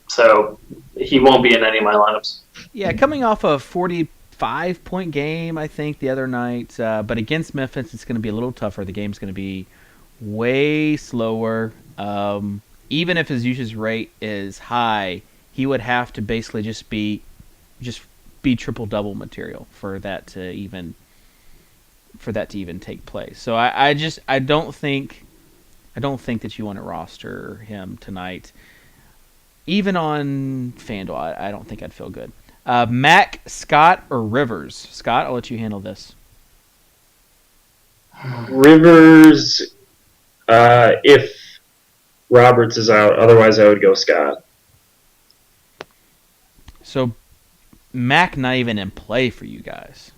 So he won't be in any of my lineups. Yeah, coming off a 45-point game, I think, the other night. But against Memphis, it's going to be a little tougher. The game's going to be way slower. Even if his usage rate is high, he would have to basically just be triple-double material for that to even take place. So I don't think that you want to roster him tonight. Even on FanDuel, I don't think I'd feel good. Mac, Scott, or Rivers? Scott, I'll let you handle this. Rivers, if Roberts is out. Otherwise, I would go Scott. So Mac not even in play for you guys.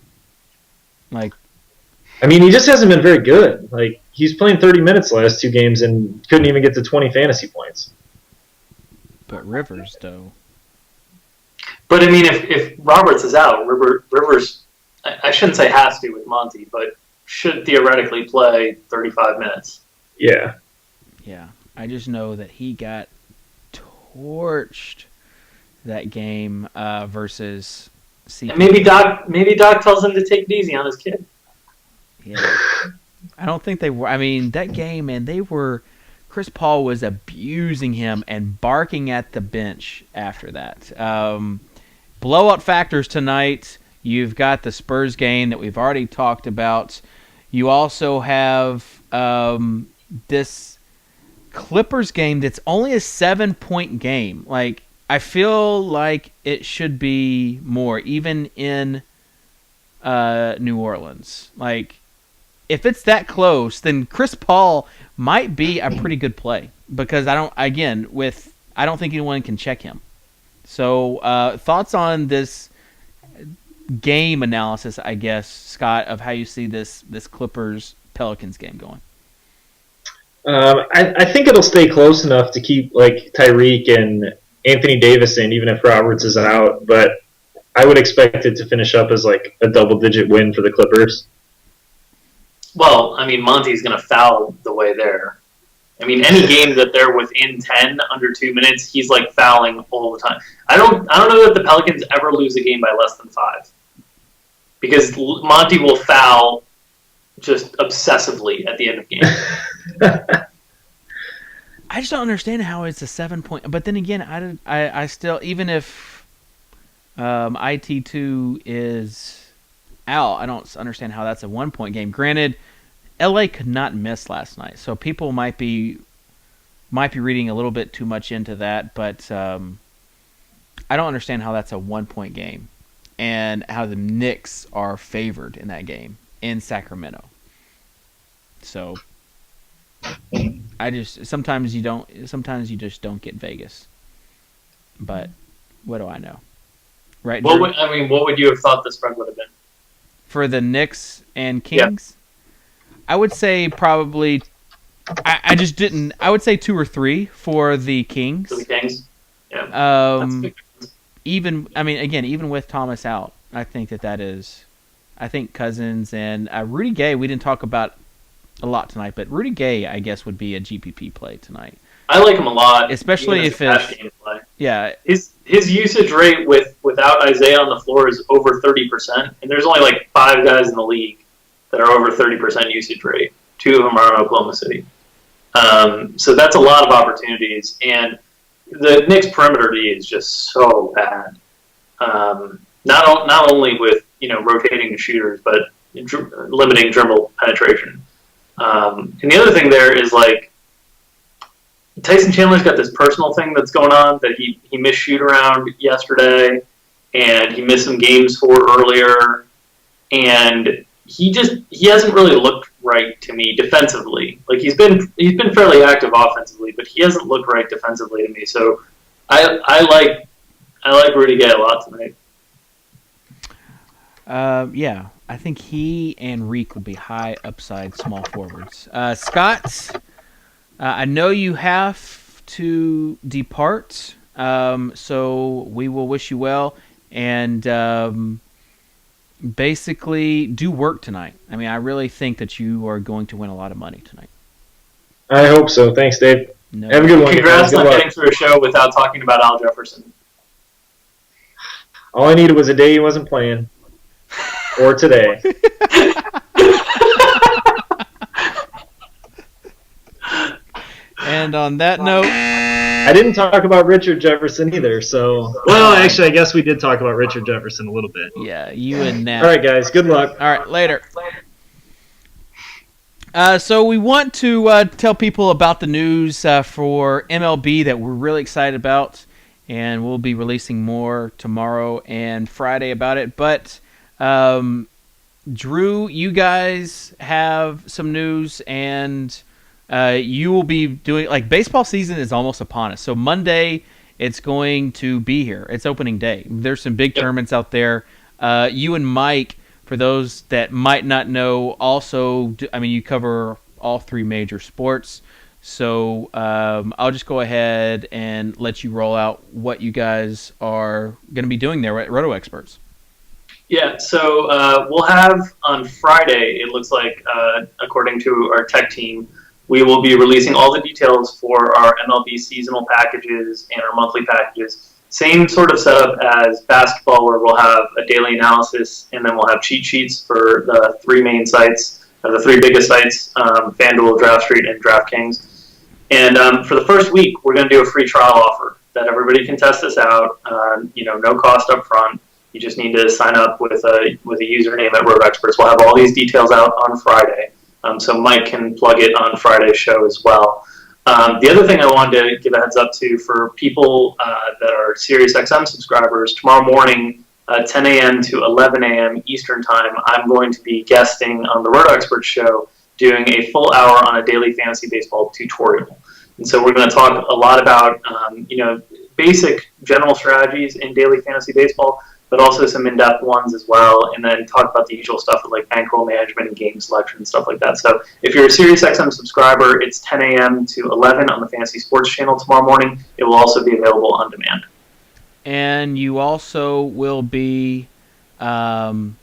Like, I mean, he just hasn't been very good. Like, he's playing 30 minutes the last two games and couldn't even get to 20 fantasy points. but Rivers, though. But I mean, if Roberts is out, Rivers, I shouldn't say has to with Monty, but should theoretically play 35 minutes. Yeah. Yeah. I just know that he got torched that game versus CP. And maybe Doc tells him to take it easy on his kid. Yeah. I don't think they were. I mean, that game, man, they were. Chris Paul was abusing him and barking at the bench after that. Blowout factors tonight. You've got the Spurs game that we've already talked about. You also have this Clippers game that's only a 7-point game. Like, I feel like it should be more, even in New Orleans. Like, if it's that close, then Chris Paul might be a pretty good play because I don't think anyone can check him. So, thoughts on this game analysis, I guess, Scott, of how you see this Clippers Pelicans game going? I think it'll stay close enough to keep like Tyreek and Anthony Davis in, even if Roberts is out. But I would expect it to finish up as like a double-digit win for the Clippers. Well, I mean, Monty's going to foul the way there. I mean, any game that they're within 10 under 2 minutes, he's like fouling all the time. I don't know that the Pelicans ever lose a game by less than 5, because Monty will foul just obsessively at the end of games. I just don't understand how it's a 7-point. But then again, I still, even if IT2 is out, I don't understand how that's a 1-point game. Granted, LA could not miss last night, so people might be reading a little bit too much into that. But I don't understand how that's a 1-point game, and how the Knicks are favored in that game in Sacramento. So sometimes you just don't get Vegas. But what do I know, right? What would you have thought the spread would have been for the Knicks and Kings? Yeah. I would say probably. I just didn't. I would say 2 or 3 for the Kings. For the Kings, yeah. Even with Thomas out, I think that is. I think Cousins and Rudy Gay. We didn't talk about a lot tonight, but Rudy Gay, I guess, would be a GPP play tonight. I like him a lot, especially if it's game play. Yeah. His usage rate without Isaiah on the floor is over 30%, and there's only like 5 guys in the league that are over 30% usage rate. 2 of them are in Oklahoma City. So that's a lot of opportunities, and the Knicks perimeter D is just so bad. Not only with rotating the shooters, but limiting dribble penetration. And the other thing there is like Tyson Chandler's got this personal thing that's going on that he missed shoot around yesterday, and he missed some games for earlier, and he hasn't really looked right to me defensively. Like he's been fairly active offensively, but he hasn't looked right defensively to me. So I like Rudy Gay a lot tonight. Yeah, I think he and Reek would be high upside small forwards. Scott, I know you have to depart, so we will wish you well. And basically, do work tonight. I mean, I really think that you are going to win a lot of money tonight. I hope so. Thanks, Dave. No. Have a good one. Congrats Good on luck. getting through a show without talking about Al Jefferson. All I needed was a day he wasn't playing. Or today. And on that note, I didn't talk about Richard Jefferson either, so... Well, actually, I guess we did talk about Richard Jefferson a little bit. yeah, you and Nat. All right, guys. Good luck. All right, later. So we want to tell people about the news for MLB that we're really excited about, and we'll be releasing more tomorrow and Friday about it. But Drew, you guys have some news, and you will be doing, like, baseball season is almost upon us. So Monday, it's going to be here. It's opening day. There's some big tournaments out there. You and Mike, for those that might not know, also, I mean, you cover all three major sports. So I'll just go ahead and let you roll out what you guys are going to be doing there at Roto Experts. Yeah, so we'll have on Friday, it looks like, according to our tech team, we will be releasing all the details for our MLB seasonal packages and our monthly packages. Same sort of setup as basketball, where we'll have a daily analysis, and then we'll have cheat sheets for the three main sites, the three biggest sites, FanDuel, DraftStreet, and DraftKings. And for the first week, we're going to do a free trial offer that everybody can test this out. No cost up front. You just need to sign up with a username at Roto Experts. We'll have all these details out on Friday, so Mike can plug it on Friday's show as well. The other thing I wanted to give a heads up to for people that are SiriusXM subscribers, tomorrow morning, 10 a.m. to 11 a.m. Eastern Time, I'm going to be guesting on the Roto Experts show, doing a full hour on a daily fantasy baseball tutorial. And so we're going to talk a lot about basic general strategies in daily fantasy baseball, but also some in-depth ones as well, and then talk about the usual stuff like bankroll management and game selection and stuff like that. So if you're a SiriusXM subscriber, it's 10 a.m. to 11 on the Fantasy Sports channel tomorrow morning. It will also be available on demand. And you also will be doing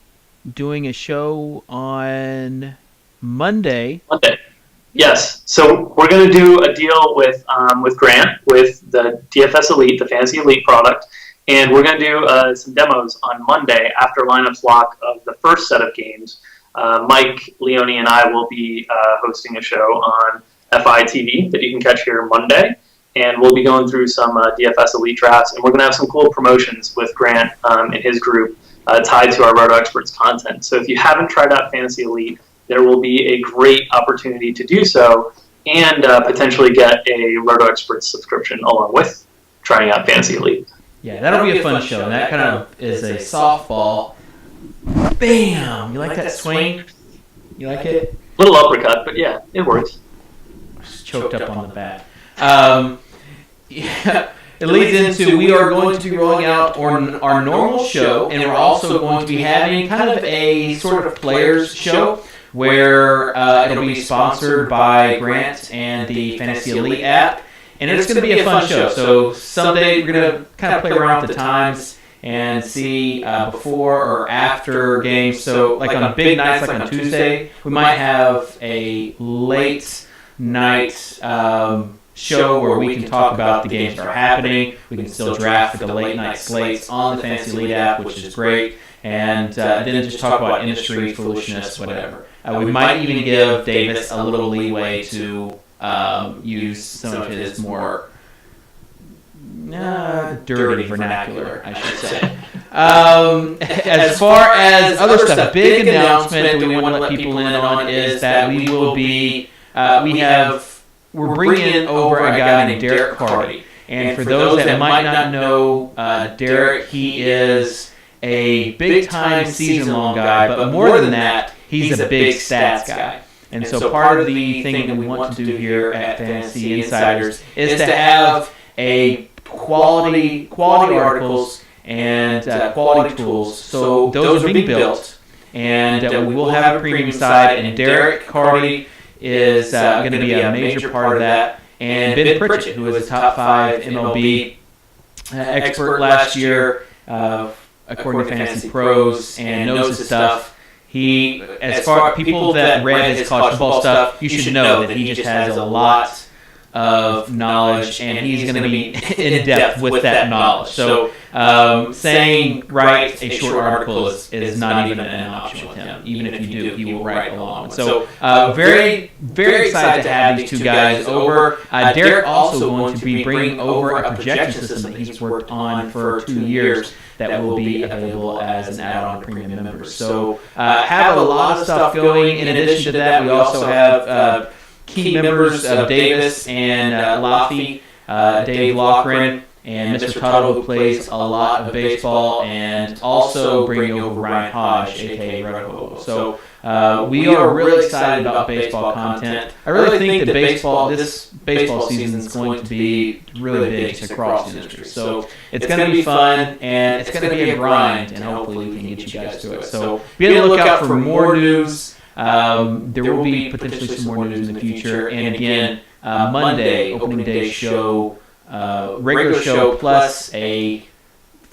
a show on Monday. Yes. So we're going to do a deal with Grant, with the DFS Elite, the Fantasy Elite product. And we're going to do some demos on Monday after lineups lock of the first set of games. Mike, Leone, and I will be hosting a show on FI TV that you can catch here Monday. And we'll be going through some DFS Elite drafts. And we're going to have some cool promotions with Grant and his group tied to our Roto Experts content. So if you haven't tried out Fantasy Elite, there will be a great opportunity to do so and potentially get a Roto Experts subscription along with trying out Fantasy Elite. Yeah, that'll be a fun show. And that kind of is a softball. Bam! You like that swing? You like it? Little uppercut, but yeah, it works. Just choked up on the bat. Yeah, it leads into we are going to be rolling out our normal show, and we're also going to be having kind of a sort of players show where it'll be sponsored by Grant and the Fantasy Elite app. And it's going to be a fun show. So someday we're going to kind of play around with the times and see before or after games. So like on big nights, like on Tuesday, we might have a late night show where we can talk about the games that are happening. We can still draft for the late night slates on the Fantasy Elite app, which is great. And then just talk about industry, foolishness, whatever. We might even give Davis a little leeway to use some of his more dirty vernacular, I should say. As far as other stuff, big announcement that we want to let people in on is that we will be we're bringing over a guy named Derek Carty. And for those that might not know Derek, he is a big-time season-long guy, but more than that, he's a big stats guy. And so part of the thing that we want to do here at Fantasy Insiders is to have a quality articles and quality tools. So those are being built. and we will have a premium side. And Derek Carty is going to be a major part of that. And Ben Pritchett, who was a top 5 MLB expert last year, according to Fantasy Pros, and knows his stuff. He, as far people that read his college football stuff, you should know that he just has a lot of knowledge, and he's going to be in depth with that knowledge. So saying write a short article is not even an option with him. Even if you do, he will write a long one. So very, very excited to have these two guys over. Derek also going to be bringing over a projection system that he's worked on for 2 years that will be available as an add-on premium members. So have a lot of stuff going. In addition to that, we also have key members of Davis and Laffy, Dave Loughran, and Mr. Tuttle, who plays a lot of baseball, and also bringing over Ryan Hodge, a.k.a. Red Hobo. So we are really excited about baseball content. I really think that this baseball season is going to be really big across the industry. So it's going to be fun, and it's going to be a grind, and hopefully we can get you guys through it. So be on the lookout for more news. There will be potentially some more news in the future. And again, Monday, opening day show, regular show plus a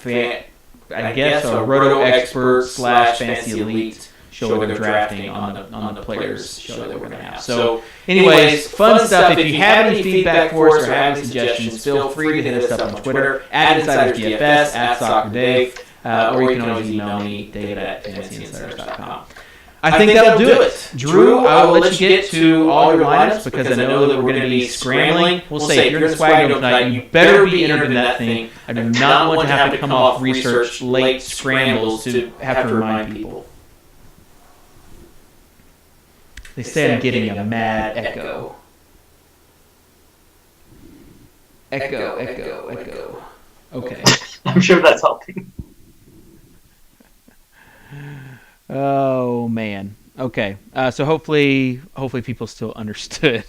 Roto Expert / Fantasy Elite show where they're drafting on the players show that we're going to have. So anyways, fun stuff. If you have any feedback for us or have any suggestions, feel free to hit us up on Twitter, @InsidersDFS, @SoccerDave, or you can always email me, David@fantasyinsiders.com. I think that'll do it. Drew, I will let you get to all your lineups because I know that we're going to be scrambling. We'll say, if you're in the swag tonight, you better be entered in that thing. I do not want to have to come off research late scrambles to have to remind people. They say I'm getting a mad echo. Echo. Okay. I'm sure that's helping. Oh man. Okay. So hopefully people still understood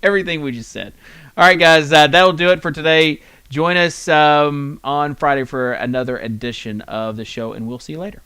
everything we just said. All right, guys. That'll do it for today. Join us on Friday for another edition of the show, and we'll see you later.